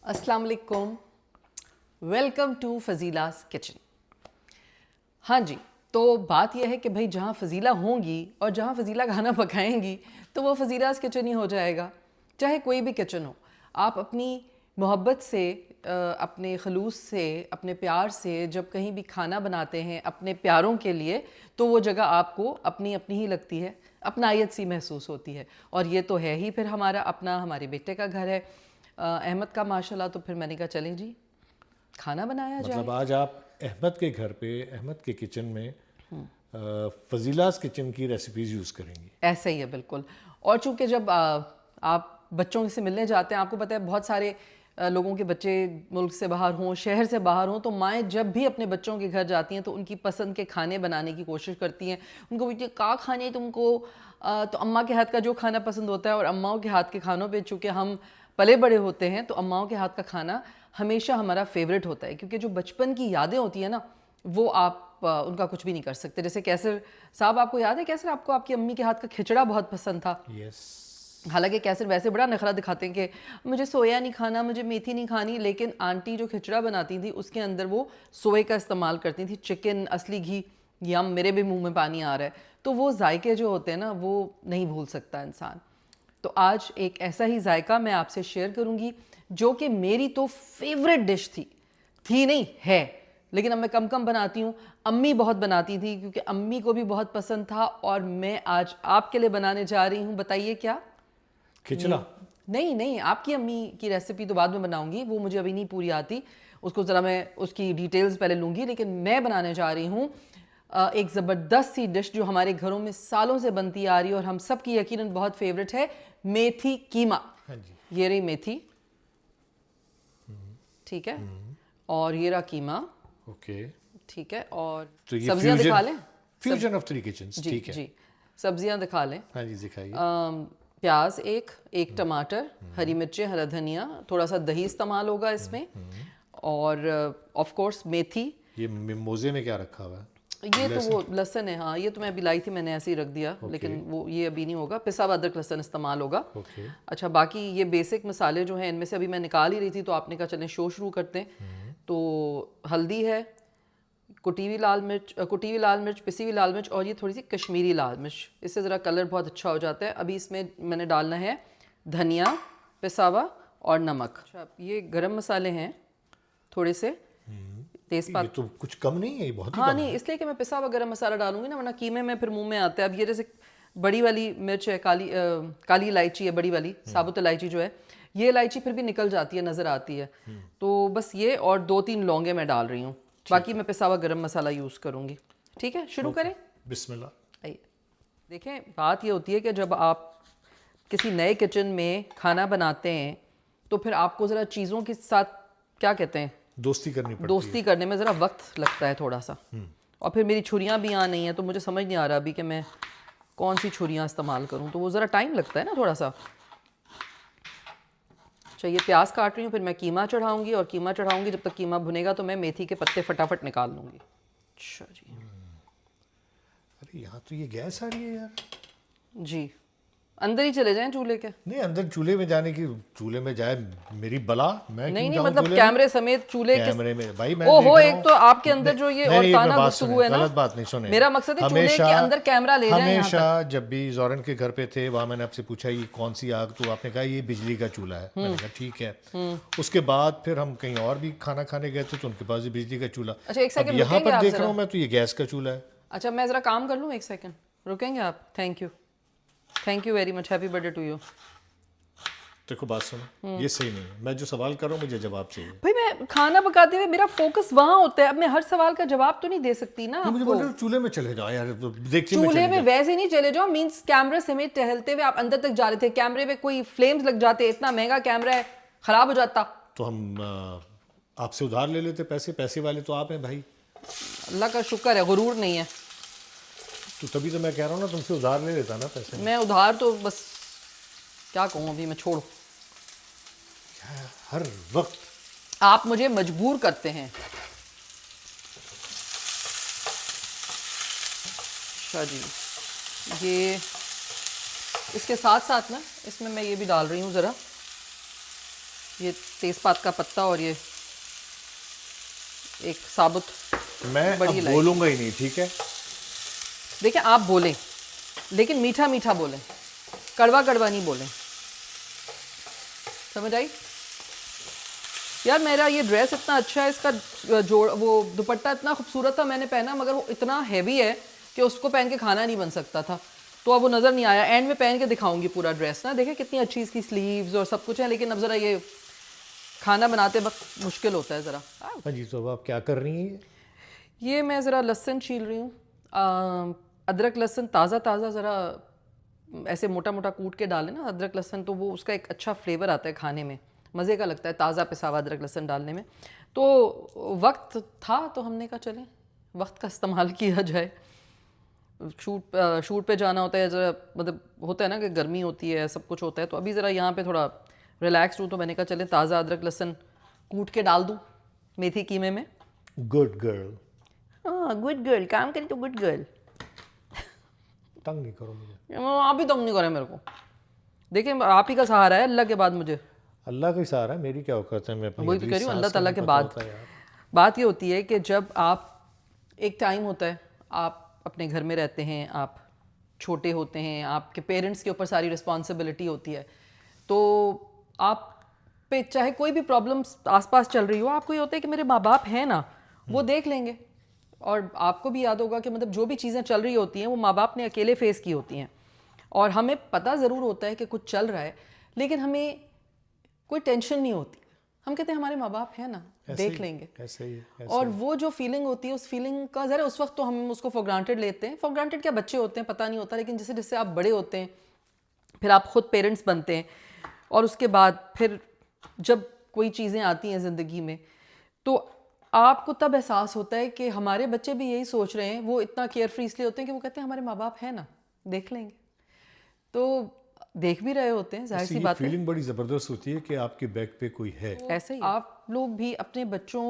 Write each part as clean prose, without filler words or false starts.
अस्सलाम वालेकुम, welcome to फ़ज़ीला's kitchen. हाँ जी, तो बात यह है कि भाई जहाँ फ़ज़ीला होंगी और जहाँ फ़ज़ीला खाना पकाएंगी तो वो फ़ज़ीला's किचन ही हो जाएगा। चाहे कोई भी किचन हो, आप अपनी मोहब्बत से, अपने खलूस से, अपने प्यार से जब कहीं भी खाना बनाते हैं अपने प्यारों के लिए, तो वो जगह आपको अपनी अपनी ही लगती है, अपनायत सी महसूस होती है। और ये तो है ही फिर हमारा अपना, हमारे बेटे का घर है अहमद का माशाल्लाह। तो फिर मैंने कहा चलें जी, खाना बनाया जाए। मतलब आज आप अहमद के घर पे, अहमद के किचन में फ़ज़ीला's किचन की रेसिपीज़ यूज़ करेंगी। ऐसा ही है बिल्कुल। और चूंकि जब आप बच्चों से मिलने जाते हैं, आपको पता है बहुत सारे लोगों के बच्चे मुल्क से बाहर हों, शहर से बाहर हों, तो माएँ जब भी अपने बच्चों के घर जाती हैं तो उनकी पसंद के खाने बनाने की कोशिश करती हैं। उनको पूछती का खाने तुमको, तो अम्मा के हाथ का जो खाना पसंद होता है। और अम्माओं के हाथ के खानों पे चूँकि हम पले बड़े होते हैं तो अम्माओं के हाथ का खाना हमेशा हमारा फेवरेट होता है, क्योंकि जो बचपन की यादें होती हैं ना, वो आप उनका कुछ भी नहीं कर सकते। जैसे कैसर साहब, आपको याद है कैसर, आपको आपकी अम्मी के हाथ का खिचड़ा बहुत पसंद था। यस। हालांकि कैसर वैसे बड़ा नखरा दिखाते हैं कि मुझे सोया नहीं खाना, मुझे मेथी नहीं खानी, लेकिन आंटी जो खिचड़ा बनाती थी उसके अंदर वो सोए का इस्तेमाल करती थी, चिकन, असली घी। यम, मेरे भी मुंह में पानी आ रहा है। तो वो जायके जो होते हैं ना, वो नहीं भूल सकता इंसान। तो आज एक ऐसा ही जायका मैं आपसे शेयर करूंगी जो कि मेरी तो फेवरेट डिश थी नहीं है, लेकिन अब मैं कम कम बनाती हूँ। अम्मी बहुत बनाती थी क्योंकि अम्मी को भी बहुत पसंद था, और मैं आज आपके लिए बनाने जा रही हूँ। बताइए क्या? खिचड़ा? नहीं नहीं, आपकी अम्मी की रेसिपी तो बाद में बनाऊंगी, वो मुझे अभी नहीं पूरी आती, उसको ज़रा मैं उसकी डिटेल्स पहले लूँगी। लेकिन मैं बनाने जा रही हूँ एक ज़बरदस्त सी डिश जो हमारे घरों में सालों से बनती आ रही है और हम सब की यकीनन बहुत फेवरेट है, मेथी कीमा। हाँ जी। ये रही मेथी, ठीक है, और ये रहा कीमा, ओके। ठीक है। और तो ये सब्जियां दिखा लें? फ्यूजन ऑफ थ्री किचन्स, जी ठीक है। जी, सब्जियां दिखा लें। हाँ जी, दिखाइए। प्याज एक टमाटर, हरी मिर्चें, हरा धनिया, थोड़ा सा दही इस्तेमाल होगा इसमें, और ऑफ कोर्स मेथी। ये मोजे में क्या रखा हुआ है? ये तो वो लहसुन है, हाँ, ये तो मैं अभी लाई थी, मैंने ऐसे ही रख दिया। लेकिन वो ये अभी नहीं होगा, पिसा हुआ अदरक लहसुन इस्तेमाल होगा। ओके। अच्छा, बाकी ये बेसिक मसाले जो हैं, इनमें से अभी मैं निकाल ही रही थी तो आपने कहा चलें शो शुरू करते हैं। तो हल्दी है, कुटी हुई लाल मिर्च, पिसी हुई लाल मिर्च, और ये थोड़ी सी कश्मीरी लाल मिर्च, इससे ज़रा कलर बहुत अच्छा हो जाता है। अभी इसमें मैंने डालना है धनिया पिसा हुआ और नमक। अच्छा, ये गरम मसाले हैं थोड़े से, तेज़पात। ये तो कुछ कम नहीं है, ये बहुत ही हाँ कम नहीं, है। इसलिए कि मैं पिसा हुआ गरम मसाला डालूंगी ना, वरना कीमे में फिर मुंह में आता है। अब ये जैसे बड़ी वाली मिर्च है, काली इलायची है, बड़ी वाली साबुत इलायची जो है, ये इलायची फिर भी निकल जाती है, नज़र आती है। तो बस ये और 2-3 लौंगे मैं डाल रही हूँ, बाकी मैं पिसा हुआ गरम मसाला यूज़ करूँगी। ठीक है, शुरू करें? बिस्मिल्लाह। आइए, देखें, बात ये होती है कि जब आप किसी नए किचन में खाना बनाते हैं तो फिर आपको ज़रा चीज़ों के साथ, क्या कहते हैं, दोस्ती करनी पड़ती है। दोस्ती करने में ज़रा वक्त लगता है थोड़ा सा। और फिर मेरी छुरियाँ भी यहाँ नहीं हैं, तो मुझे समझ नहीं आ रहा अभी कि मैं कौन सी छुरियाँ इस्तेमाल करूँ, तो वो ज़रा टाइम लगता है ना थोड़ा सा। अच्छा, ये प्याज काट रही हूँ, फिर मैं कीमा चढ़ाऊँगी, और कीमा चढ़ाऊँगी जब तक कीमा भुनेगा तो मैं मेथी के पत्ते फटाफट निकाल लूँगी। अच्छा जी। अरे यहाँ तो ये गैस आ रही है यार। जी, अंदर ही चले जाएं चूल्हे के। नहीं, अंदर चूल्हे में जाने की, चूल्हे में जाए मेरी बला, मैं नहीं क्यों नहीं, जाऊं मतलब चूल्हे में? कैमरे समेत चूल्हे के कैमरे में भाई मैं ओहो, देख रहा एक हूं। तो आपके अंदर जो ये नहीं, औरताना एक बात गुफ्तगू सुने, है ना, गलत बात नहीं सुने। मेरा मकसद है चूल्हे के अंदर कैमरा ले जाए यहाँ हमेशा तक। जब भी जौरन के घर पे थे, वहाँ मैंने आपसे पूछा ये कौन सी आग, तो आपने कहा ये बिजली का चूल्हा है। मैंने कहा ठीक है। उसके बाद फिर हम कहीं और भी खाना खाने गए थे तो उनके पास भी बिजली का चूल्हा। अच्छा, एक अब सेकंड यहाँ रुकेंगे पर आप देख जरा? रहा हूँ मैं तो ये गैस का चूल्हा है। अच्छा, मैं ज़रा काम कर लूँ, एक सेकंड रुकेंगे आप? Thank you very much, happy birthday to you. देखो बात सुनो, ये सही नहीं है। मैं जो सवाल कर रहा हूँ मुझे जवाब चाहिए। भाई, मैं खाना पकाते हुए मेरा फोकस वहाँ होता है, अब मैं हर सवाल का जवाब तो नहीं दे सकती ना मुझे आपको। बोल रहे हो चूल्हे में चले जाओ यार, देखिए चूल्हे में वैसे नहीं चले जाओ, मींस कैमरे समेत टहलते हुए आप अंदर तक जा रहे थे, कैमरे में कोई फ्लेम्स लग जाते, इतना महंगा कैमरा है, खराब हो जाता। तो हम आपसे उधार ले लेते पैसे, पैसे वाले तो आप हैं भाई। अल्लाह का शुक्र है, गुरूर नहीं है। तो तभी तो मैं कह रहा हूँ ना, तुमसे उधार ले लेता ना पैसे। मैं उधार तो बस क्या कहूँ, अभी मैं छोड़ो, हर वक्त आप मुझे मजबूर करते हैं। अच्छा जी, ये इसके साथ साथ ना इसमें मैं ये भी डाल रही हूँ ज़रा, ये तेज़पात का पत्ता और ये एक साबुत मैं बड़ी अब इलायची। बोलूंगा ही नहीं, ठीक है? देखिए आप बोलें लेकिन मीठा मीठा बोलें, कड़वा कड़वा नहीं बोलें, समझ आई? यार मेरा ये ड्रेस इतना अच्छा है, इसका जोड़ वो दुपट्टा इतना खूबसूरत था, मैंने पहना मगर वो इतना हैवी है कि उसको पहन के खाना नहीं बन सकता था, तो अब वो नज़र नहीं आया। एंड में पहन के दिखाऊंगी पूरा ड्रेस ना, देखें कितनी अच्छी इसकी स्लीव्स और सब कुछ है, लेकिन अब ज़रा ये खाना बनाते वक्त मुश्किल होता है ज़रा। हाँ जी, तो अब आप क्या कर रही हैं? ये मैं ज़रा लहसुन छील रही हूँ, अदरक लहसुन ताज़ा ताज़ा ज़रा ऐसे मोटा मोटा कूट के डालें ना अदरक लहसुन, तो वो उसका एक अच्छा फ्लेवर आता है खाने में, मज़े का लगता है ताज़ा पिसा हुआ अदरक लहसुन डालने में। तो वक्त था तो हमने कहा चलें वक्त का इस्तेमाल किया जाए, शूट पे जाना होता है, ज़रा मतलब होता है ना कि गर्मी होती है, सब कुछ होता है, तो अभी ज़रा यहाँ पे थोड़ा रिलैक्स हूँ, तो मैंने कहा चलें ताज़ा अदरक लहसुन कूट के डाल दूँ मेथी कीमे में। Good girl. हाँ गुड गर्ल, काम करी तो गुड गर्ल। तंग नहीं करो मुझे। आप भी तंग नहीं करें मेरे को, देखिए आप ही का सहारा है अल्लाह के बाद मुझे। अल्लाह का ही सहारा है, मेरी क्या औकात है? मैं अपनी वही तो अगली कह रही हूँ, सांस अल्लाह का ताला नहीं के पता बाद होता यार। बात ये होती है कि जब आप एक टाइम होता है, आप अपने घर में रहते हैं, आप छोटे होते हैं, आपके पेरेंट्स के ऊपर सारी रिस्पॉन्सिबिलिटी होती है, तो आप पे चाहे कोई भी प्रॉब्लम आसपास चल रही हो, आपको ये होता है कि मेरे माँ बाप हैं ना, वो देख लेंगे। और आपको भी याद होगा कि मतलब जो भी चीज़ें चल रही होती हैं वो माँ बाप ने अकेले फेस की होती हैं, और हमें पता ज़रूर होता है कि कुछ चल रहा है, लेकिन हमें कोई टेंशन नहीं होती, हम कहते हैं हमारे माँ बाप हैं ना, देख लेंगे। ऐसे ही ऐसे और वो जो फीलिंग होती है, उस फीलिंग का ज़रा उस वक्त तो हम उसको फॉर ग्रांटेड लेते हैं, फॉर ग्रांटेड क्या, बच्चे होते हैं पता नहीं होता, लेकिन जैसे जैसे आप बड़े होते हैं, फिर आप खुद पेरेंट्स बनते हैं, और उसके बाद फिर जब कोई चीज़ें आती हैं ज़िंदगी में, तो आपको तब एहसास होता है कि हमारे बच्चे भी यही सोच रहे हैं। वो इतना केयर फ्री इसलिए होते हैं कि वो कहते हैं हमारे माँ बाप हैं ना, देख लेंगे, तो देख भी रहे होते हैं, जाहिर सी ये बात है। फीलिंग बड़ी ज़बरदस्त होती है कि आपके बैक पे कोई है। ऐसे ही आप लोग भी अपने बच्चों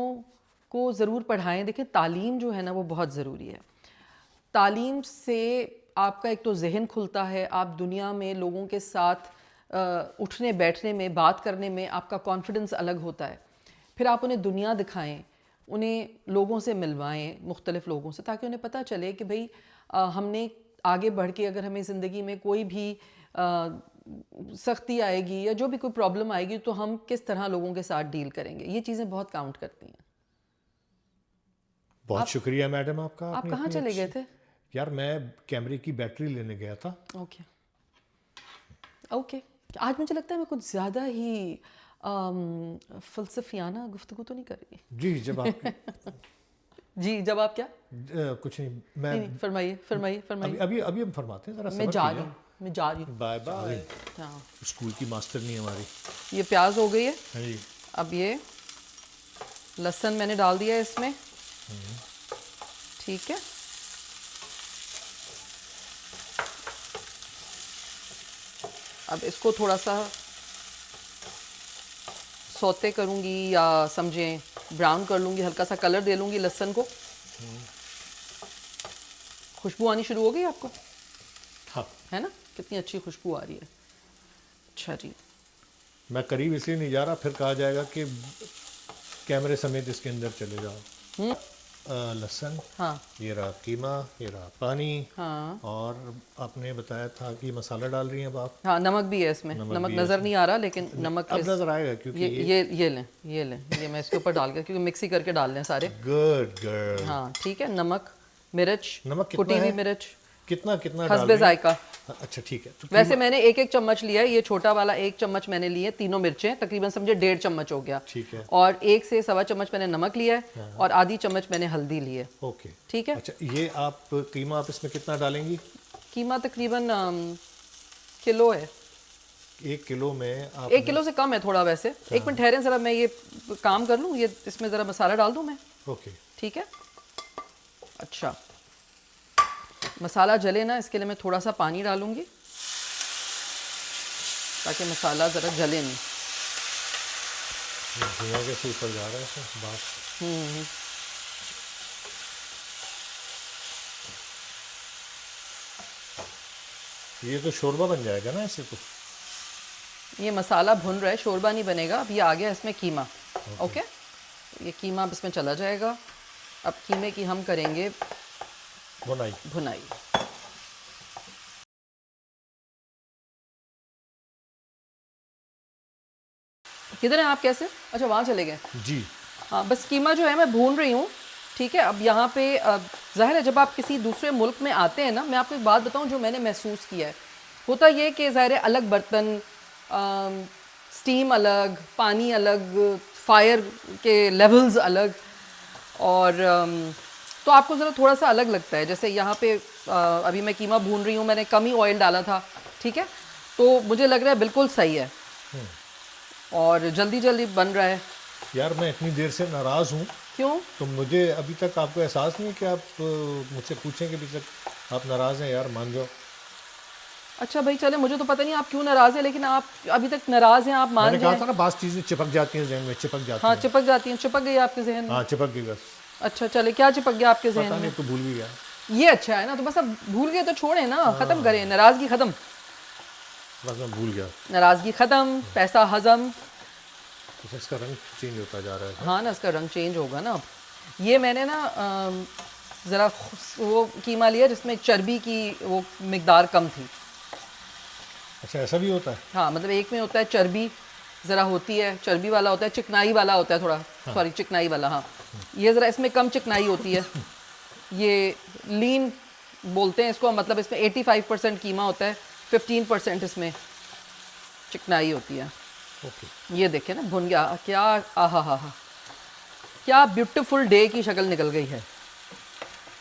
को ज़रूर पढ़ाएं। देखिए तालीम जो है ना वो बहुत ज़रूरी है। तालीम से आपका एक तो जहन खुलता है, आप दुनिया में लोगों के साथ उठने बैठने में, बात करने में आपका कॉन्फिडेंस अलग होता है। फिर आप उन्हें दुनिया दिखाएं, उन्हें लोगों से मिलवाएं, मुख्तलिफ़ लोगों से, ताकि उन्हें पता चले कि भाई हमने आगे बढ़ के अगर हमें ज़िंदगी में कोई भी सख्ती आएगी या जो भी कोई प्रॉब्लम आएगी, तो हम किस तरह लोगों के साथ डील करेंगे। ये चीज़ें बहुत काउंट करती हैं। बहुत शुक्रिया मैडम आपका। आप आपने कहाँ इतनी चले गए अच्छी- थे? यार मैं कैमरे की बैटरी लेने गया था। ओके ओके, आज मुझे लगता है मैं कुछ ज़्यादा ही फ़लसफ़ियाना गुफ्तगू तो नहीं कर रही? जी, जब आप जी, जब आप क्या? कुछ नहीं, मैं नहीं नहीं, फरमाइए फरमाइए फरमाइए। अभी अभी हम फरमाते हैं, जरा मैं सब्र जा कीजिए। रही हूँ, मैं जा रही हूँ। Bye bye. हाँ, स्कूल की मास्टर नहीं हमारी। ये प्याज हो गई है, हाँ जी। अब ये लहसुन मैंने डाल दिया है इसमें, ठीक है। अब इसको थोड़ा सा सौते करूँगी, या समझें ब्राउन कर लूँगी, हल्का सा कलर दे लूँगी लहसुन को। खुशबू आनी शुरू हो गई आपको? हाँ, है ना, कितनी अच्छी खुशबू आ रही है। अच्छा जी, मैं करीब इसलिए नहीं जा रहा, फिर कहा जाएगा कि कैमरे समेत इसके अंदर चले जाओ। लहसुन, हाँ ये रहा कीमा, ये रहा पानी, हाँ और आपने बताया था कि मसाला डाल रही हैं अब आप। हाँ, नमक भी है इसमें। नमक नमक भी है नज़र नहीं आ रहा, लेकिन नमक अब नजर आएगा क्योंकि ये लें, ये लें, ये मैं इसके ऊपर डाल के, क्योंकि मिक्सी करके डाल लें सारे। Good girl. हाँ ठीक है, नमक, मिर्च, नमक कितना कुटी हुई है? मिर्च, कितना कितना डाल हस्बे रही हैं? जायका। अच्छा ठीक है, तो वैसे मैंने एक एक चम्मच लिया है, ये छोटा वाला 1 चम्मच मैंने लिए, तीनों मिर्चें तकरीबन समझे 1.5 चम्मच हो गया। ठीक है। और 1 से सवा चम्मच मैंने नमक लिया है, और आधी चम्मच मैंने हल्दी ली है। ओके ठीक है। अच्छा, ये आप कीमा आप इसमें कितना डालेंगी? कीमा तकरीबन किलो है। 1 किलो में आप 1 किलो से कम है थोड़ा वैसे। एक मिनट ठहरें ज़रा, मैं ये काम कर लूँ, ये इसमें ज़रा मसाला डाल दूँ मैं। ओके ठीक है। अच्छा, मसाला जले ना, इसके लिए मैं थोड़ा सा पानी डालूंगी, ताकि मसाला ज़रा जले नहीं। धुआं कैसे ऊपर जा रहा है इसमें बात। ये तो शोरबा बन जाएगा ना ऐसे तो। ये मसाला भुन रहा है, शोरबा नहीं बनेगा। अब ये आ गया इसमें कीमा। ओके, ये कीमा अब इसमें चला जाएगा। अब कीमे की हम करेंगे बुनाई। भुनाई। किधर हैं आप? कैसे? अच्छा, वहाँ चले गए। जी। हाँ, बस कीमा जो है मैं भून रही हूँ। ठीक है, अब यहाँ पे ज़ाहिर है जब आप किसी दूसरे मुल्क में आते हैं ना, मैं आपको एक बात बताऊँ जो मैंने महसूस किया है। होता ये कि ज़ाहिर है अलग बर्तन, स्टीम अलग, पानी अलग, फायर के लेवल्स अलग, और तो आपको ज़रा थोड़ा सा अलग लगता है। जैसे यहाँ पे अभी मैं कीमा भून रही हूँ, मैंने कम ही ऑयल डाला था। ठीक है, तो मुझे लग रहा है बिल्कुल सही है और जल्दी जल्दी बन रहा है। यार मैं इतनी देर से नाराज़ हूँ, क्यों? तो मुझे अभी तक आपको एहसास नहीं है कि आप मुझसे पूछें कि अभी तक आप नाराज़ हैं? यार मान जाओ। अच्छा भाई, चले, मुझे तो पता नहीं आप क्यों नाराज़ हैं, लेकिन आप अभी तक नाराज़ हैं, आप मान मैंने कहा जाएं। था ना, बास चीज़ें चिपक जाती हैं जहन में, चिपक जाती हाँ, हैं। चिपक जाती हैं। चिपक गई आपके जहन में? हाँ चिपक गई बस। अच्छा चले, क्या चिपक गया आपके जहन पता में? नहीं, तो भूल भी गया। ये अच्छा है ना, तो बस अब भूल गए तो छोड़े ना, ख़त्म करें, नाराज़गी ख़त्म। बस मैं भूल गया। नाराज़गी ख़त्म, पैसा हज़म। तो इसका रंग चेंज होता जा रहा है। हाँ ना, इसका रंग चेंज होगा ना अब। ये मैंने ना ज़रा वो कीमा लिया जिसमें चर्बी की वो मिकदार कम थी। अच्छा, ऐसा भी होता है? हाँ, मतलब एक में होता है चर्बी ज़रा होती है, चर्बी वाला होता है, चिकनाई वाला होता है थोड़ा, सॉरी चिकनाई वाला, हाँ। ये ज़रा इसमें कम चिकनाई होती है। ये लीन बोलते हैं इसको, मतलब इसमें 85% कीमा होता है, 15% इसमें चिकनाई होती है। ओके। ये देखें ना, भुन गया क्या, आहा हा हा, क्या ब्यूटीफुल डे की शक्ल निकल गई है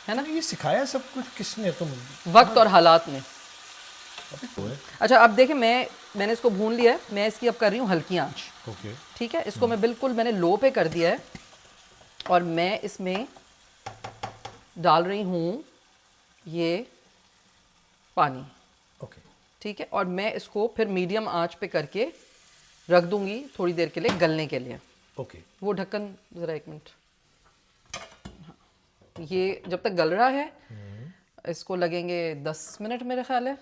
ना? ये सिखाया सब कुछ किसने? तुम वक्त और हालात में। अभी तो है। अच्छा, अब देखें, मैंने इसको भून लिया है, मैं इसकी अब कर रही हूँ हल्की आंच। ओके। ठीक है, इसको मैं बिल्कुल मैंने लो पे कर दिया है और मैं इसमें डाल रही हूँ ये पानी। ओके। ठीक है, और मैं इसको फिर मीडियम आंच पे करके रख दूंगी थोड़ी देर के लिए गलने के लिए। ओके। वो ढक्कन ज़रा 1 मिनट। हाँ, ये जब तक गल रहा है इसको लगेंगे 10 मिनट मेरे ख्याल है।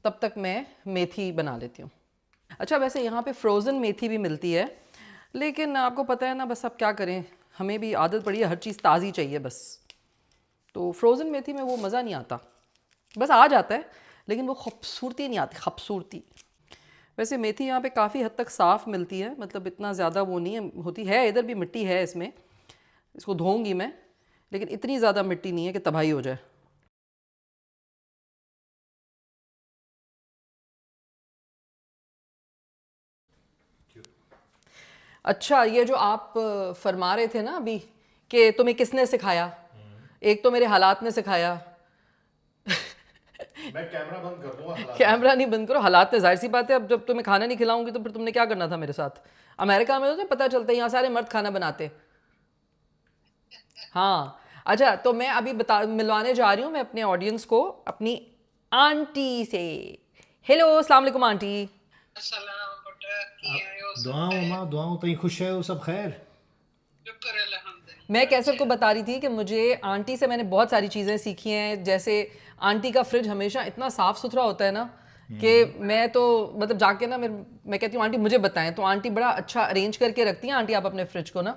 तब तक मैं मेथी बना लेती हूँ। अच्छा, वैसे यहाँ पे फ्रोज़न मेथी भी मिलती है, लेकिन आपको पता है ना, बस अब क्या करें, हमें भी आदत पड़ी है, हर चीज़ ताज़ी चाहिए बस। तो फ्रोज़न मेथी में वो मज़ा नहीं आता, बस आ जाता है लेकिन वो खूबसूरती नहीं आती, खूबसूरती। वैसे मेथी यहाँ पे काफ़ी हद तक साफ़ मिलती है, मतलब इतना ज़्यादा वो नहीं है, होती है, इधर भी मिट्टी है इसमें, इसको धोऊंगी मैं, लेकिन इतनी ज़्यादा मिट्टी नहीं है कि तबाही हो जाए। अच्छा, ये जो आप फरमा रहे थे ना अभी कि तुम्हें किसने सिखाया, एक तो मेरे हालात ने सिखाया। मैं कैमरा बंद कर दूंगा। कैमरा नहीं बंद करो, हालात ने, जाहिर सी बात है, अब जब तुम्हें खाना नहीं खिलाऊंगी तो फिर तुमने क्या करना था मेरे साथ? अमेरिका में तो पता चलता है यहाँ सारे मर्द खाना बनाते। हाँ, अच्छा, तो मैं अभी मिलवाने जा रही हूँ मैं अपने ऑडियंस को अपनी आंटी से। हेलो, अस्सलाम वालेकुम आंटी। अस्सलाम बेटा, की आयो सब दुआओं खैर? माँ, दुआओं तई खुश है, वो सब खैर। शुक्र अल्हम्दुलिल्लाह। मैं कैसर को बता रही थी कि मुझे आंटी से मैंने बहुत सारी चीज़ें सीखी हैं, जैसे आंटी का फ्रिज हमेशा इतना साफ़ सुथरा होता है ना कि मैं तो मतलब जाके ना मैं कहती हूँ आंटी मुझे बताएं, तो आंटी बड़ा अच्छा अरेंज करके रखती हैं आंटी आप अपने फ्रिज को ना।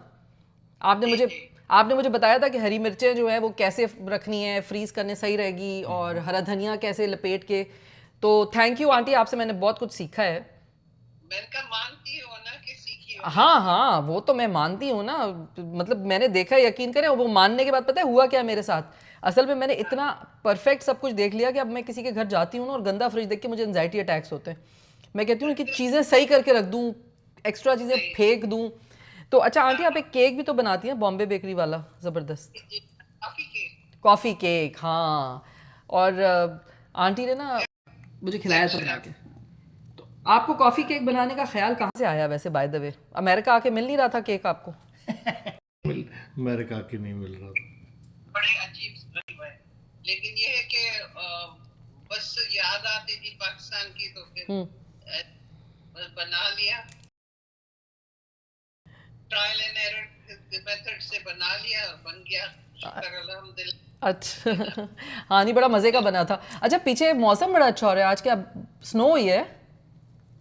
आपने जी मुझे जी आपने मुझे बताया था कि हरी मिर्चें जो है वो कैसे रखनी है, फ्रीज़ करने सही रहेगी, और हरा धनिया कैसे लपेट के। तो थैंक यू आंटी, आपसे मैंने बहुत कुछ सीखा है। मैंने कहा मानती हो ना कि सीखी हो हाँ मेरे से? हाँ, वो तो मैं मानती हूँ ना, मतलब मैंने देखा, यकीन करें, वो मानने के बाद पता है हुआ क्या मेरे साथ? असल में मैंने इतना परफेक्ट सब कुछ देख लिया कि अब मैं किसी के घर जाती हूँ ना और गंदा फ्रिज देख के मुझे एंजाइटी अटैक्स होते हैं। मैं कहती हूँ कि चीज़ें सही करके रख दूँ, एक्स्ट्रा चीज़ें सही फेंक दूँ। तो अच्छा आंटी, हाँ आप एक केक भी तो बनाती हैं, बॉम्बे बेकरी वाला, ज़बरदस्त जी, काफी के कॉफ़ी केक। हाँ, और आंटी ने ना मुझे खिलाया था बना अच्छा। के। आपको कॉफ़ी केक बनाने का ख्याल कहाँ से आया वैसे, बाय द वे? अमेरिका आके मिल नहीं रहा था केक आपको? अमेरिका के नहीं मिल रहा था। बड़े अजीब रही है, लेकिन ये है कि बस याद आती थी पाकिस्तान की, तो फिर बस बना लिया, ट्रायल एंड एरर मेथड से बना लिया, बन गया, शुक्र अल्हम्दुलिल्लाह। अच्छा हाँ नहीं, बड़ा मज़े का बना था। अच्छा, पीछे मौसम बड़ा अच्छा हो रहा है आज, क्या स्नो हुई है?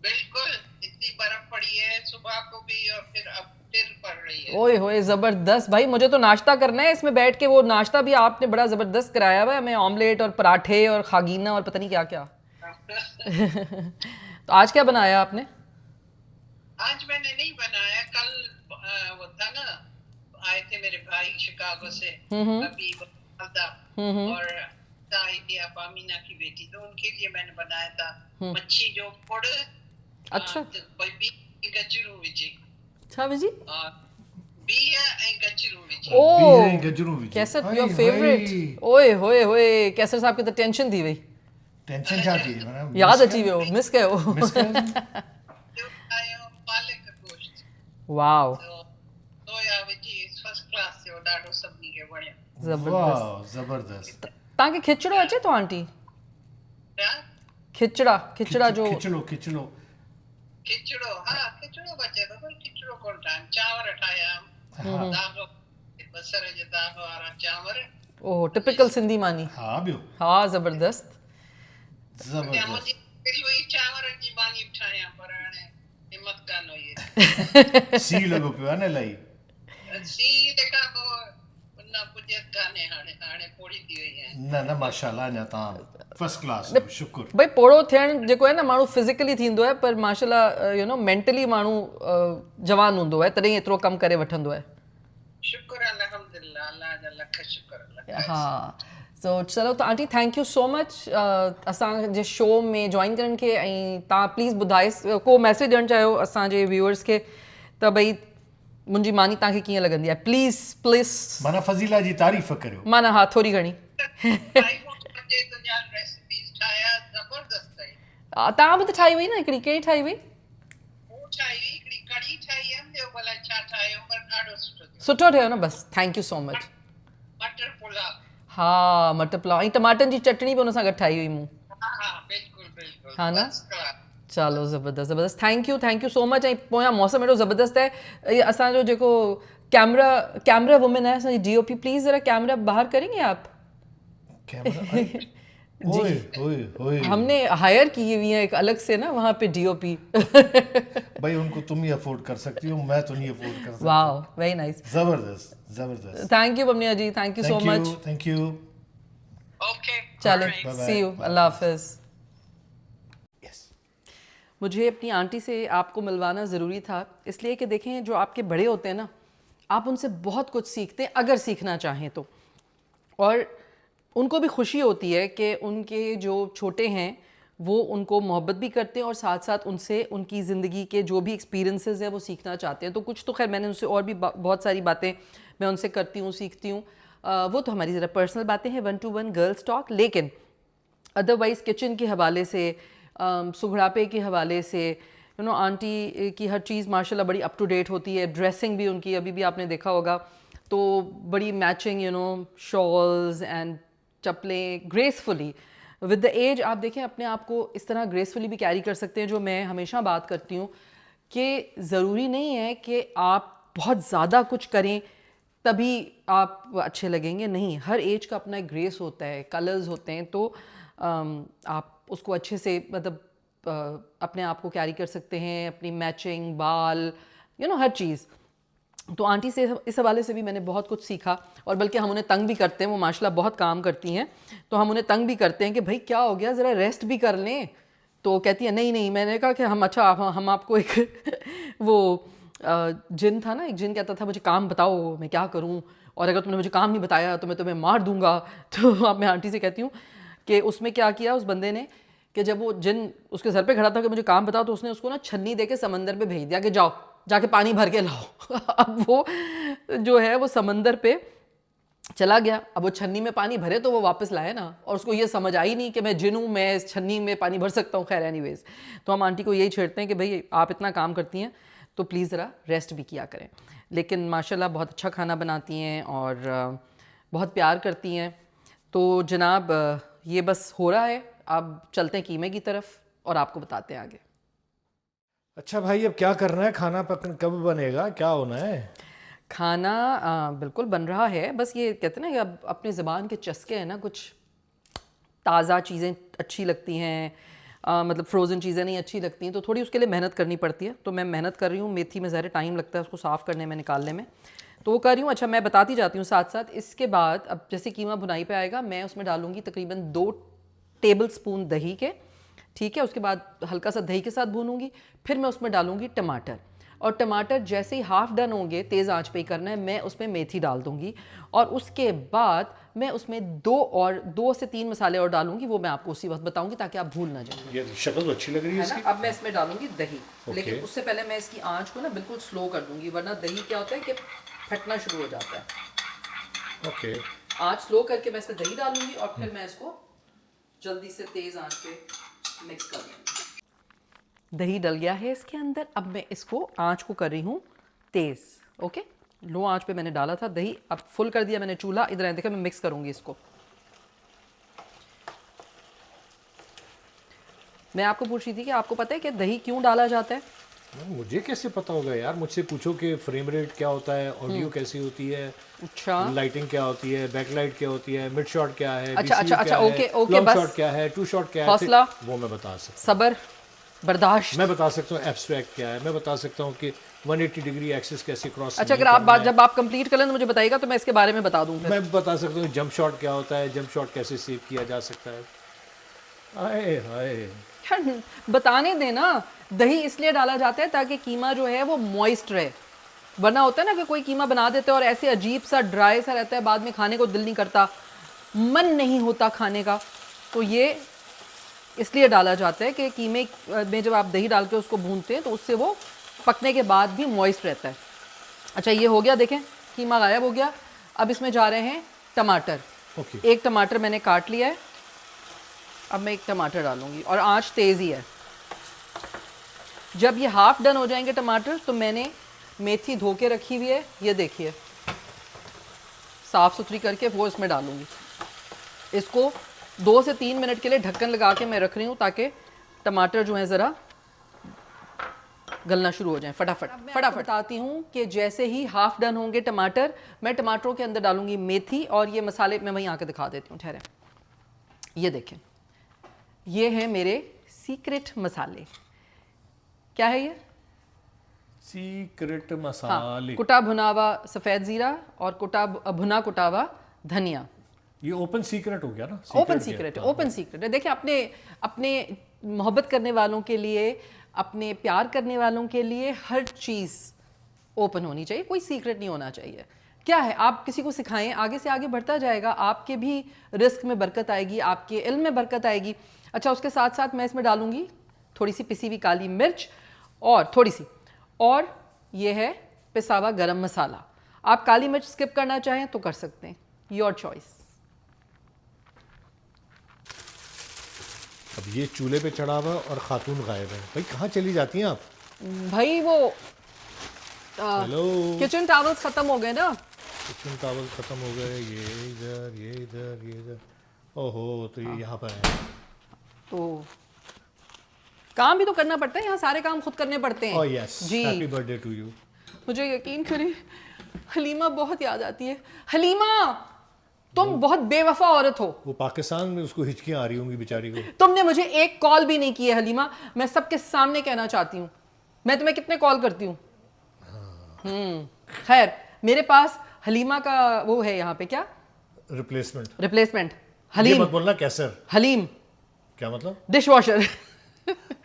बिल्कुल, इतनी बर्फ पड़ी है सुबह को भी और फिर पड़ रही है। ओए होए ज़बरदस्त भाई, मुझे तो नाश्ता करना है इसमें बैठ के। वो नाश्ता भी आपने बड़ा ज़बरदस्त कराया हुआ है हमें, ऑमलेट और पराठे और खागीना और पता नहीं क्या क्या। तो आज क्या बनाया आपने? आज मैंने नहीं बनाया, कल वो था ना, आए थे मेरे भाई शिकागो से, अभी था, और आई थी अपामीना की बेटी, तो उनके लिए मैंने बनाया था मच्छी जो पोड़, अच्छा गजरू विजी अच्छा जी। और बिया ऐं गजरू विजी। ओ गजरू विजी। कैसर हाय, योर हाय। फेवरेट। ओए होए होए, कैसर साहब की तो टेंशन थी भाई, टेंशन क्या थी मैडम? याद अची वियो, मिस कयो। मिस कयो? जो आयो पालक गोश्त, वाओ तो सोया विजी फर्स्ट क्लास जो ॾाढो सभिनी खे वणियो। ज़बरदस्त। वाह, जबरदस्त। तव्हांखे खिचड़ो अचे तो आंटी? क्या? खिचड़ा जो खिचड़ो खिचड़ो। खिचड़ो, हाँ खिचड़ो बचे तो, पर खिचड़ो कोन ठाहिया, चांवर ठाहिया, दाग बसर जे दाग वारा चांवर। ओह टिपिकल सिंधी मानी। हाँ ॿियो? हाँ ज़बरदस्त। त्या मुंहिंजी जबरदस्त। दिलि हुई चांवर जी मानी बि ठाहियां, पर हाणे हिमत कान हुई। सी लॻो पियो आहे न इलाही। सी तंहिंखां पोइ न पुॼत कान्हे, हाणे पोड़ी थी वई आहे। न न माशाल्लाह, अञा तव्हां फर्स्ट क्लास, शुक्र। भाई पोड़ो थियण जेको आहे न, माण्हू फिज़िकली थींदो आहे, पर माशाल्लाह यू नो मेंटली माण्हू जवान हूंदो आहे, तॾहिं एतिरो कमु करे वठंदो आहे। शुक्र अल्हम्दुलिल्लाह, अल्लाह जा लख शुक्र। हाँ सो चलो, तो aunty thank you so much असांजे शो में जॉइन करण के। ऐं तव्हां प्लीज़ ॿुधाए को मैसेज ॾियणु चाहियो असांजे व्यूअर्स खे, त भई मुंहिंजी मानी तव्हांखे कीअं लॻंदी आहे? प्लीज़ प्लीज़ माना फज़ीला जी तारीफ़ करियो। माना हाँ थोरी घणी। भाई मुंहिंजे तुंहिंजा रेसिपीज़ ठाहिया ज़बरदस्त आहे। तव्हां बि त ठाही हुई न हिकिड़ी, कहिड़ी ठाही हुई? हू ठाही हुई हिकिड़ी कढ़ी ठाही हुयमि, ॿियो भला छा ठाहियो, पर ॾाढो सुठो थियो। सुठो ठहियो न, बसि थैंक यू सो मच। मटर पुलाव। हाँ मटर पुलाव ऐं टमाटनि जी चटणी बि हुन सां गॾु ठाही हुई मूं। हाँ बिल्कुलु बिल्कुलु, हाँ ना? First class. चलो ज़बरदस्त ज़बरदस्त, थैंक यू सो मच। ऐं पोयां मौसम एॾो ज़बरदस्त आहे। ये असांजो जेको कैमरा वुमेन है असांजी DOP, प्लीज़ ज़रा कैमरा बाहर करेंगे आप? कैमरा ओए ओए ओए। हमने हायर की हुई है एक अलग से ना वहाँ पे DOP। भाई उनको तुम ही अफोर्ड कर सकती हो, मैं तो नहीं अफोर्ड कर सकता। वाओ वेरी नाइस, जबरदस्त जबरदस्त। Thank you Bamniya ji, thank you so much. Thank you. Okay, चले Bye-bye. सी यू, अल्लाह हाफिज़। मुझे अपनी आंटी से आपको मिलवाना ज़रूरी था, इसलिए कि देखें जो आपके बड़े होते हैं ना, आप उनसे बहुत कुछ सीखते हैं अगर सीखना चाहें तो। और उनको भी खुशी होती है कि उनके जो छोटे हैं वो उनको मोहब्बत भी करते हैं और साथ साथ उनसे उनकी ज़िंदगी के जो भी एक्सपीरियंसेस हैं वो सीखना चाहते हैं। तो कुछ तो खैर मैंने उनसे और भी बहुत सारी बातें मैं उनसे करती हूँ, सीखती हूँ। वो तो हमारी ज़रा पर्सनल बातें हैं, 1-to-1 गर्ल्स टॉक। लेकिन अदरवाइज़ किचन के हवाले से, सुघड़ापे के हवाले से, यू नो आंटी की हर चीज़ माशाल्लाह बड़ी अप टू डेट होती है। ड्रेसिंग भी उनकी अभी भी आपने देखा होगा तो बड़ी matching, you know shawls and चप्पलें ग्रेसफुली। विद द एज आप देखें अपने आप को इस तरह ग्रेसफुली भी कैरी कर सकते हैं। जो मैं हमेशा बात करती हूँ कि ज़रूरी नहीं है कि आप बहुत ज़्यादा कुछ करें तभी आप अच्छे लगेंगे, नहीं, हर एज का अपना एक ग्रेस होता है, कलर्स होते हैं। तो आप उसको अच्छे से मतलब अपने आप को कैरी कर सकते हैं, अपनी मैचिंग बाल, यू नो हर चीज़। तो आंटी से इस हवाले से भी मैंने बहुत कुछ सीखा। और बल्कि हम उन्हें तंग भी करते हैं, वो माशाल्लाह बहुत काम करती हैं, तो हम उन्हें तंग भी करते हैं कि भाई क्या हो गया, ज़रा रेस्ट भी कर लें। तो कहती है नहीं नहीं। मैंने कहा कि हम अच्छा हम आपको एक वो जिन था ना, एक जिन कहता था मुझे काम बताओ मैं क्या करूं, और अगर तुमने मुझे काम नहीं बताया तो मैं तुम्हें मार दूंगा। तो अब मैं आंटी से कहती हूँ कि उसमें क्या किया उस बंदे ने कि जब वो जिन उसके सर पे खड़ा था कि मुझे काम बताओ, तो उसने उसको ना छन्नी दे के समंदर पे भेज दिया कि जाओ जाके पानी भर के लाओ। अब वो जो है वो समंदर पे चला गया। अब वो छन्नी में पानी भरे तो वो वापस लाए ना, और उसको ये समझ आई नहीं कि मैं जिन हूँ, मैं इस छन्नी में पानी भर सकता हूँ। खैर एनीवेज, तो हम आंटी को यही छेड़ते हैं कि भाई आप इतना काम करती हैं तो प्लीज़ ज़रा रेस्ट भी किया करें। लेकिन माशाल्लाह बहुत अच्छा खाना बनाती हैं और बहुत प्यार करती हैं। तो जनाब ये बस हो रहा है, अब चलते हैं कीमे की तरफ और आपको बताते हैं आगे। अच्छा भाई, अब क्या करना है? खाना पक कब बनेगा? क्या होना है? खाना बिल्कुल बन रहा है, बस ये कहते हैं ना कि अब अपने ज़बान के चस्के हैं ना, कुछ ताज़ा चीज़ें अच्छी लगती हैं, मतलब फ्रोज़न चीज़ें नहीं अच्छी लगती हैं, तो थोड़ी उसके लिए मेहनत करनी पड़ती है। तो मैं मेहनत कर रही हूँ। मेथी में ज़्यादा टाइम लगता है उसको साफ़ करने में, निकालने में, तो वो कर रही हूँ। अच्छा, मैं बताती जाती हूँ साथ साथ। इसके बाद अब जैसे कीमा भुनाई पे आएगा, मैं उसमें डालूँगी तकरीबन 2 टेबल स्पून दही के, ठीक है। उसके बाद हल्का सा दही के साथ भूनूंगी, फिर मैं उसमें डालूंगी टमाटर, और टमाटर जैसे ही हाफ डन होंगे, तेज़ आंच पे ही करना है, मैं उसमें मेथी डाल दूंगी, और उसके बाद मैं उसमें 2 से 3 मसाले और डालूंगी, वो मैं आपको उसी वक्त बताऊंगी ताकि आप भूल ना जाएं। ये शक्ल तो अच्छी लग रही है है ना। इसकी। अब मैं इसमें डालूंगी दही, Okay. लेकिन उससे पहले मैं इसकी आंच को ना बिल्कुल स्लो कर दूंगी, वरना दही क्या होता है कि फटना शुरू हो जाता है। ओके आंच स्लो करके मैं इसमें दही डालूंगी, और फिर मैं इसको जल्दी से तेज़ आंच पे मिक्स कर लूँगी। दही डल गया है इसके अंदर। अब मैं इसको आंच को कर रही हूँ तेज़, ओके। लो आंच पे मैंने डाला था दही, अब फुल कर दिया मैंने चूल्हा। इधर आए, देखा, मैं मिक्स करूँगी इसको। मैं आपको पूछ रही थी कि आपको पता है कि दही क्यों डाला जाता है? मुझे कैसे पता होगा यार, मुझसे पूछो कि फ्रेम रेट क्या होता है, ऑडियो कैसी होती है, अच्छा लाइटिंग क्या होती है, बैकलाइट क्या होती है, मिड शॉट क्या है, अच्छा BCU अच्छा क्या अच्छा, है, ओके लॉन्ग बस शॉट क्या है, टू शॉट क्या है, हौसला, वो मैं बता सकता सब्र, बर्दाश्त। हूँ। मैं बता सकता हूँ एब्स्ट्रैक्ट क्या है, मैं बता सकता हूँ कि 180 डिग्री एक्सिस कैसे क्रॉस अच्छा, अगर आप बात जब आप कंप्लीट कर लें तो मुझे बताइएगा, तो मैं इसके बारे में बता दूँ फिर। मैं बता सकता हूँ जंप शॉट क्या होता है, जंप शॉट कैसे सेव किया जा सकता है। आए हाय, यार बताने देना। दही इसलिए डाला जाता है ताकि कीमा जो है वो मॉइस्ट रहे, वरना होता है ना कि कोई कीमा बना देते हैं और ऐसे अजीब सा ड्राई सा रहता है, बाद में खाने को दिल नहीं करता, मन नहीं होता खाने का। तो ये इसलिए डाला जाता है कि कीमे में जब आप दही डाल के उसको भूनते हैं तो उससे वो पकने के बाद भी मॉइस्ट रहता है। अच्छा, ये हो गया, देखें कीमा गायब हो गया। अब इसमें जा रहे हैं टमाटर। ओके एक टमाटर मैंने काट लिया है, अब मैं एक टमाटर डालूंगी, और आंच तेज़ ही है। जब ये हाफ डन हो जाएंगे टमाटर, तो मैंने मेथी धो के रखी हुई है, ये देखिए, साफ़ सुथरी करके वो इसमें डालूंगी। इसको 2 से 3 मिनट के लिए ढक्कन लगा के मैं रख रही हूँ, ताकि टमाटर जो है ज़रा गलना शुरू हो जाए फटाफट। फटाफट बताती हूँ कि जैसे ही हाफ डन होंगे टमाटर, मैं टमाटरों के अंदर डालूंगी मेथी, और ये मसाले मैं वहीं आके दिखा देती हूँ, ठहरें। ये देखें, ये है मेरे सीक्रेट मसाले। क्या है ये? सीक्रेट हाँ, मसाले। कुटा भुनावा सफ़ेद ज़ीरा और भुना कुटावा धनिया। ये ओपन सीक्रेट हो गया ना। ओपन सीक्रेट है, ओपन सीक्रेट है। देखिए, अपने अपने मोहब्बत करने वालों के लिए, अपने प्यार करने वालों के लिए हर चीज़ ओपन होनी चाहिए, कोई सीक्रेट नहीं होना चाहिए। क्या है, आप किसी को सिखाएं, आगे से आगे बढ़ता जाएगा, आपके भी रिस्क में बरकत आएगी, आपके इल्म में बरकत आएगी। अच्छा, उसके साथ साथ मैं इसमें डालूंगी थोड़ी सी पिसी हुई काली मिर्च, और थोड़ी सी, और ये है पिसा हुआ गरम मसाला। आप काली मिर्च स्किप करना चाहें तो कर सकते हैं, योर चॉइस। अब ये चूल्हे पे चढ़ा हुआ और खातून गायब है। भाई कहाँ चली जाती हैं आप? भाई वो हेलो, किचन टॉवल्स खत्म हो गए ना। किचन टॉवल खत्म हो गए। ये इधर, ये इधर, ये इधर। ओहो, तो ये यहाँ पर है। तो काम भी तो करना पड़ता है, यहाँ सारे काम खुद करने पड़ते हैं। ओह यस, जी, हैप्पी बर्थडे टू यू। मुझे यकीन करें, हलीमा बहुत याद आती है। हलीमा, तुम बहुत बेवफा औरत हो। वो पाकिस्तान में उसको हिचकियाँ आ रही होंगी बेचारी को। तुमने मुझे एक कॉल भी नहीं की है हलीमा, मैं सबके सामने कहना चाहती हूँ। मैं तुम्हें कितने कॉल करती हूँ। खैर, मेरे पास हलीमा का वो है यहाँ पे, क्या रिप्लेसमेंट। रिप्लेसमेंट? ये हलीम, मत बोलना कैसर। हलीम क्या मतलब? Dish washer.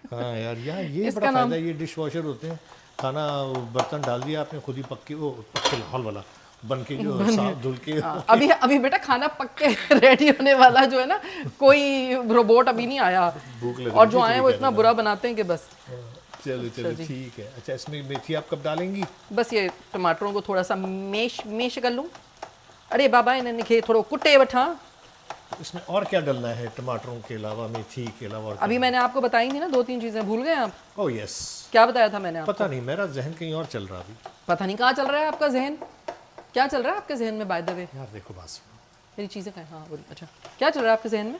हाँ यार, ये इसका बड़ा नाम- फायदा है, ये डिश वॉशर होते हैं। खाना बर्तन डाल दिया आपने, खुद ही पक्के लाहौल वाला बन के जो साफ धुल के। अभी अभी बेटा खाना पक के रेडी होने वाला जो है ना, कोई रोबोट अभी नहीं आया, भूख लग और रही जो थी आए तो वो भी इतना कहने बुरा बनाते हैं कि बस। चलो चलो ठीक है। अच्छा, इसमें मेथी आप कब डालेंगी? बस ये टमाटरों को थोड़ा सा मेश कर लूँ। अरे बाबा, इन्हें थोड़ा कुटे बैठा। इसमें और क्या डलना है टमाटरों के अलावा, मेथी के अलावा? और अभी मैंने आपको बताई थी ना 2-3 चीज़ें, भूल गए आप? ओह यस, क्या बताया था मैंने आपको? पता नहीं, मेरा जहन कहीं और चल रहा अभी। पता नहीं कहाँ चल रहा है आपका जहन। क्या चल रहा है आपके जहन में बाय द वे? यार देखो बस, मेरी चीज़ें कहाँ? हाँ बोलिए। अच्छा, क्या चल रहा है आपके जहन में?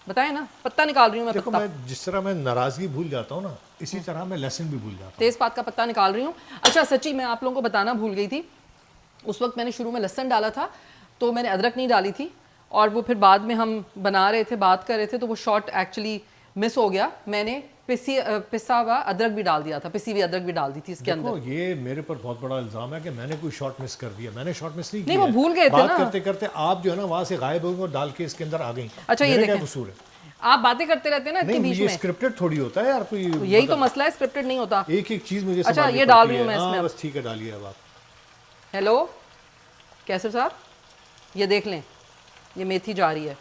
बताएं ना, पत्ता निकाल रही हूँ मैं, देखो पत्ता मैं जिस तरह मैं नाराज़गी भूल जाता हूँ ना, इसी तरह मैं लेसन भी भूल जाता हूँ। तेज़पात का पत्ता निकाल रही हूँ। अच्छा सच्ची मैं आप लोगों को बताना भूल गई थी, उस वक्त मैंने शुरू में लहसुन डाला था तो मैंने अदरक नहीं डाली थी, और वो फिर बाद में हम बना रहे थे, बात कर रहे थे, तो वो शॉट एक्चुअली मिस हो गया। मैंने पिसा हुआ अदरक भी डाल दिया था, पिसी हुई अदरक भी डाल दी थी इसके देखो अंदर। ये मेरे पर बहुत बड़ा इल्ज़ाम है कि मैंने कोई शॉट मिस कर दिया। मैंने शॉट मिस नहीं नहीं, किया वो है। भूल गए थे बात ना। करते करते आप जो है ना वहाँ से गायब हो गए और डाल के इसके अंदर आ गई। अच्छा, ये मेरा क्या देखें। कसूर है? आप बातें करते रहते हैं ना इतने नहीं, बीच ये में, स्क्रिप्टेड थोड़ी होता है यार कोई। तो यही तो मसला है, स्क्रिप्टेड नहीं होता। एक एक चीज़ मुझे अच्छा, संभालनी ये डाल पड़ती रही हूँ है। मैं इसमें हाँ अब। बस ठीक है, डालिए अब आप। हेलो कैसर साहब, ये देख लें, ये मेथी जा रही है।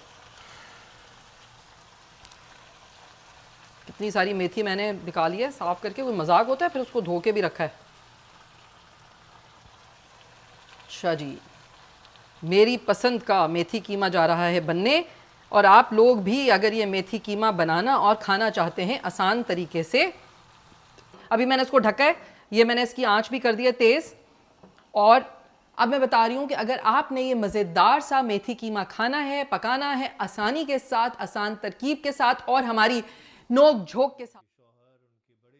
कितनी सारी मेथी मैंने निकाली है साफ करके, कोई मजाक होता है, फिर उसको धो के भी रखा है। अच्छा जी, मेरी पसंद का मेथी कीमा जा रहा है बनने, और आप लोग भी अगर ये मेथी कीमा बनाना और खाना चाहते हैं आसान तरीके से, अभी मैंने इसको ढका है, ये मैंने इसकी आंच भी कर दी है तेज़, और अब मैं बता रही हूँ कि अगर आपने ये मज़ेदार सा मेथी कीमा खाना है, पकाना है आसानी के साथ, आसान तरकीब के साथ और हमारी नोक झोंक के साथ। शौहर, उनके बड़े,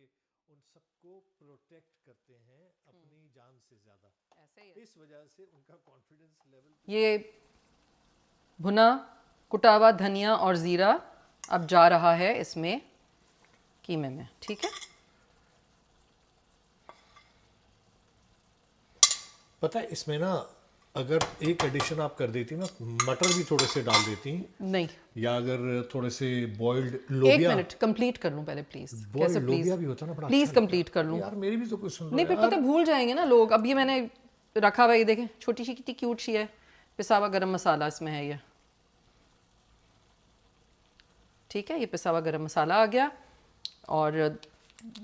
उन सबको प्रोटेक्ट करते हैं अपनी जान से ज़्यादा। इस वजह से उनका कॉन्फिडेंस लेवल। ये भुना कुटा हुआ धनिया और ज़ीरा अब जा रहा है इसमें कीमे में, ठीक है। पता है इसमें ना अगर एक एडिशन आप कर देती ना, मटर भी थोड़े से डाल देती, नहीं, या अगर थोड़े से बॉइल्ड एक लोबिया। मिनट कंप्लीट कर लूं पहले प्लीज। बॉइल्ड कैसे लोबिया भी प्लीज, होता ना बड़ा प्लीज अच्छा कंप्लीट कर लूं। यार मेरी भी तो कुछ सुन लो नहीं फिर यार। पता भूल जाएंगे ना लोग। अब ये मैंने रखा हुआ, ये देखें छोटी सी कितनी क्यूट सी है, पिसा हुआ गरम मसाला इसमें है ये, ठीक है। ये पिसा हुआ गरम मसाला आ गया और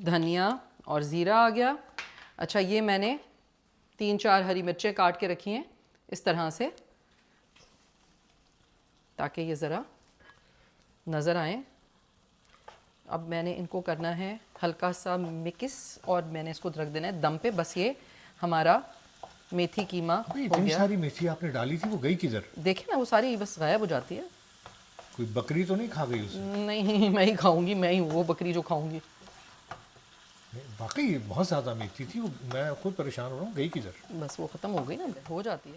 धनिया और ज़ीरा आ गया। अच्छा, ये मैंने 3-4 हरी मिर्चें काट के रखी हैं इस तरह से, ताकि ये ज़रा नज़र आए। अब मैंने इनको करना है हल्का सा मिक्स, और मैंने इसको रख देना है दम पे। बस ये हमारा मेथी कीमा अबे, हो इतनी गया। सारी मेथी आपने डाली थी, वो गई किधर? देखिए ना, वो सारी बस गायब हो जाती है। कोई बकरी तो नहीं खा गई उसे? नहीं, मैं ही खाऊंगी, मैं ही हूँ वो बकरी जो खाऊंगी। वाकई बहुत ज़्यादा मेथी थी वो, मैं खुद परेशान हो रहा हूँ, गई किधर? बस वो ख़त्म हो गई ना, हो जाती है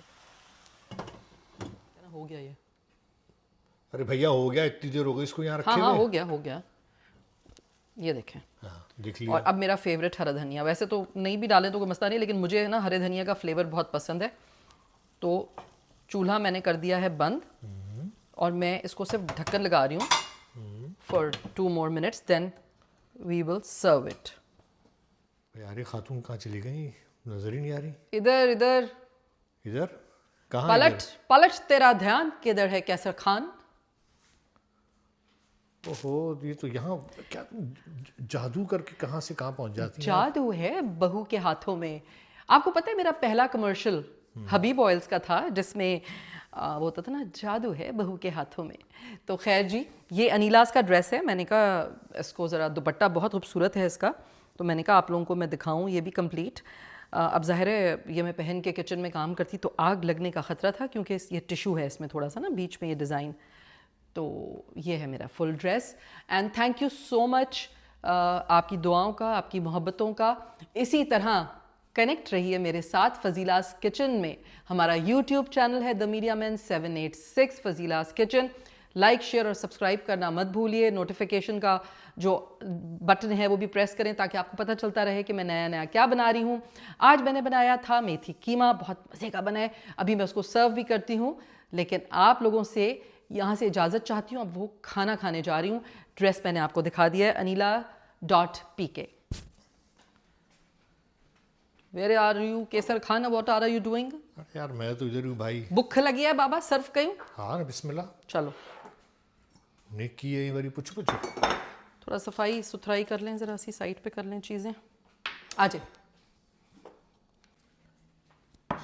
ना, हो गया ये। अरे भैया हो गया, इतनी देर हो गई इसको यहाँ रखे हाँ हाँ, हुए। हो गया हो गया, ये देखें। हाँ, देख और लिया। अब मेरा फेवरेट हरा धनिया, वैसे तो नहीं भी डालें तो कोई मसला नहीं, लेकिन मुझे ना हरे धनिया का फ्लेवर बहुत पसंद है। तो चूल्हा मैंने कर दिया है बंद, और मैं इसको सिर्फ ढक्कन लगा रही हूँ for 2 more minutes, then we will serve it. यार ये खातून कहाँ चली गई, नजर ही नहीं आ रही। इधर इधर इधर कहाँ? पलट इधर? पलट तेरा ध्यान किधर है कैसर खान। ओहो, ये तो यहाँ क्या जादू करके कहाँ से कहाँ पहुँच जाती है। जादू है बहू के हाथों में। आपको पता है मेरा पहला कमर्शियल हबीब ऑयल्स का था, जिसमें वो होता था ना, जादू है बहू के हाथों में। तो खैर जी, ये अनीलास का ड्रेस है। मैंने कहा इसको ज़रा, दुपट्टा बहुत खूबसूरत है इसका, तो मैंने कहा आप लोगों को मैं दिखाऊं। ये भी कंप्लीट। अब ज़ाहिर है ये मैं पहन के किचन में काम करती तो आग लगने का ख़तरा था, क्योंकि ये टिशू है इसमें थोड़ा सा ना बीच में ये डिज़ाइन। तो ये है मेरा full dress, and thank you so much आपकी दुआओं का, आपकी मोहब्बतों का। इसी तरह कनेक्ट रहिए मेरे साथ फजीलास किचन में। हमारा यूट्यूब चैनल है the media man 786 Fazila's kitchen. Like, share और सब्सक्राइब करना मत भूलिए। नोटिफिकेशन का जो बटन है वो भी प्रेस करें, ताकि आपको पता चलता रहे कि मैं नया नया क्या बना रही हूँ। आज मैंने बनाया था मेथी कीमा, बहुत मज़े का बना है। अभी मैं उसको सर्व भी करती हूँ, लेकिन आप लोगों से यहाँ से इजाज़त चाहती हूँ। अब वो खाना खाने जा रही हूँ। ड्रेस मैंने आपको दिखा दिया है, anila.pk। Where are you, Kesar Khan? What are you doing? अरे यार मैं तो इधर हूँ भाई। भूख लगी है बाबा, सर्व करूँ? हाँ ना, बिस्मिल्लाह। चलो नेकी है ये वाली, पुछ पुछ। थोड़ा सफाई सुथराई कर लें, ज़रा सी साइड पे कर लें चीज़ें। आ जाए।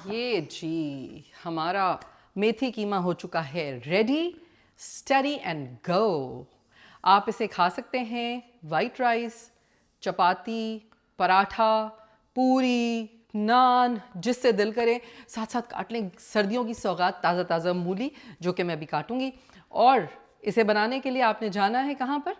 ये जी हमारा मेथी कीमा हो चुका है रेडी, स्टडी एंड गो। आप इसे खा सकते हैं वाइट राइस, चपाती, पराठा, पूरी, नान, जिससे दिल करे। साथ साथ काट लें सर्दियों की सौगात ताज़ा ताज़ा मूली, जो कि मैं अभी काटूंगी, और इसे बनाने के लिए आपने जाना है कहाँ पर?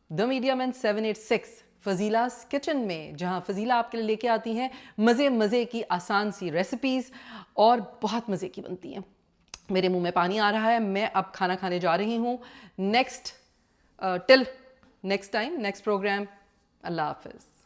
The media man 786 Fazila's kitchen में, जहाँ फजीला आपके लिए लेके आती हैं मज़े की आसान सी रेसिपीज़ और बहुत मज़े की बनती हैं। मेरे मुंह में पानी आ रहा है, मैं अब खाना खाने जा रही हूँ। Till next time, next programme, अल्लाह हाफिज़।